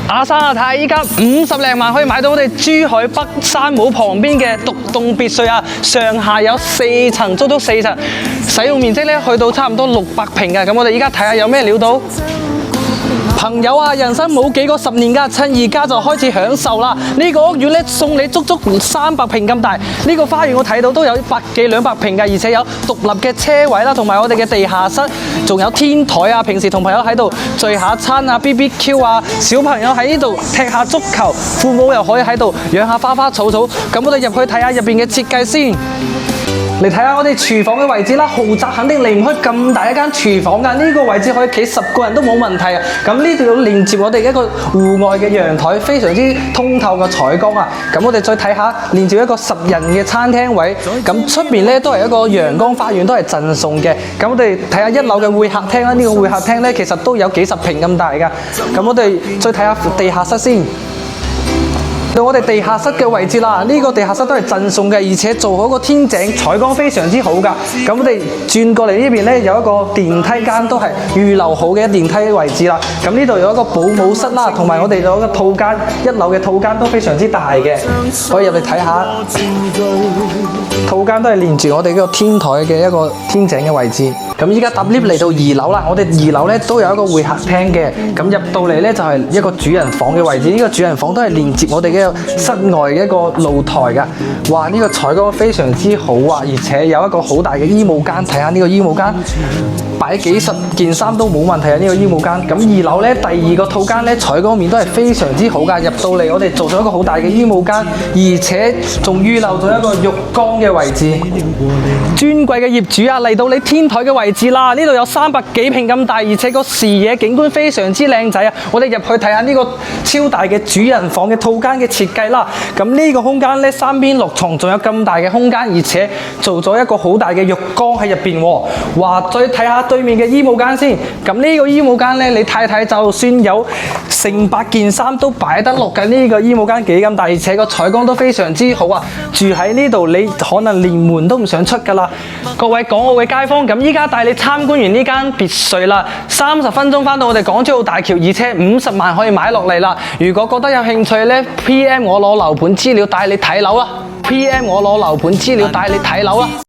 阿生啊，睇下依家50零萬可以買到我哋珠海北山姆旁邊嘅獨棟別墅啊，上下有4層，足足4層，使用面積咧去到差唔多600平嘅。咁我哋依家睇下有咩料到。朋友啊，人生冇幾個10年㗎，趁而家就開始享受啦！呢個屋苑咧送你足足300平咁大，呢個花園我睇到都有100幾200平㗎，而且有獨立嘅車位啦，同埋我哋嘅地下室，仲有天台啊！平時同朋友喺度聚下餐啊、BBQ 啊，小朋友喺呢度踢下足球，父母又可以喺度養下花花草草。咁我哋入去睇下入邊嘅設計先。嚟睇下我哋廚房嘅位置啦，豪宅肯定離唔開咁大一間廚房㗎。呢個位置可以企10個人都冇問題啊！咁呢度要連接我哋一個戶外嘅陽台，非常之通透嘅採光啊！咁我哋再睇下連接一個10人嘅餐廳位，咁出邊咧都係一個陽光花園，都係贈送嘅。咁我哋睇下1樓嘅會客廳啦，呢個會客廳咧其實都有幾十平咁大㗎。咁我哋再睇下地下室先。到我哋地下室嘅位置啦，呢個地下室都係贈送嘅，而且做好個天井，採光非常之好㗎。咁我哋轉過嚟呢邊咧，有一個電梯間，都係預留好嘅電梯位置啦。咁呢度有一個保姆室啦，同埋我哋有一個套間，1樓嘅套間都非常之大嘅，可以入嚟睇下。套間都係連住我哋呢個天台嘅一個天井嘅位置。咁依家搭 lift 嚟到2樓啦，我哋2樓咧都有一個會客廳嘅。咁入到嚟咧就係一個主人房嘅位置，呢個主人房都係連接我哋嘅室外嘅一個露台㗎。哇！呢個採光非常之好啊，而且有一個好大嘅衣帽間，睇下呢個衣帽間擺幾十件衫都冇問題啊！呢個衣帽間。咁2樓咧第2個套間咧採光面都係非常之好㗎。入到嚟我哋做咗一個好大嘅衣帽間，而且仲預留咗一個浴缸嘅位置。尊貴嘅業主啊，嚟到你天台嘅位置啦！呢度有300幾平咁大，而且個視野景觀非常之靚仔啊！我哋入去睇下呢個超大嘅主人房嘅套間嘅設計啦。咁呢個空間咧3邊6床，仲有咁大嘅空間，而且做咗一個好大嘅浴缸喺入邊喎。哇！再睇下對面嘅衣帽間先。咁呢個衣帽間咧，你睇睇，就算有成百件衫都擺得落嘅。呢個衣帽間幾咁大，而且個採光都非常之好啊！住喺呢度你可能連門都唔想出㗎啦。各位港澳嘅街坊，咁依家帶你參觀完呢間別墅啦，30分鐘返到我哋港珠澳大橋，而且50萬可以買落嚟啦。如果覺得有興趣咧，PM 我攞樓盤資料帶你睇樓啦。PM 我攞樓盤資料帶你睇樓啦。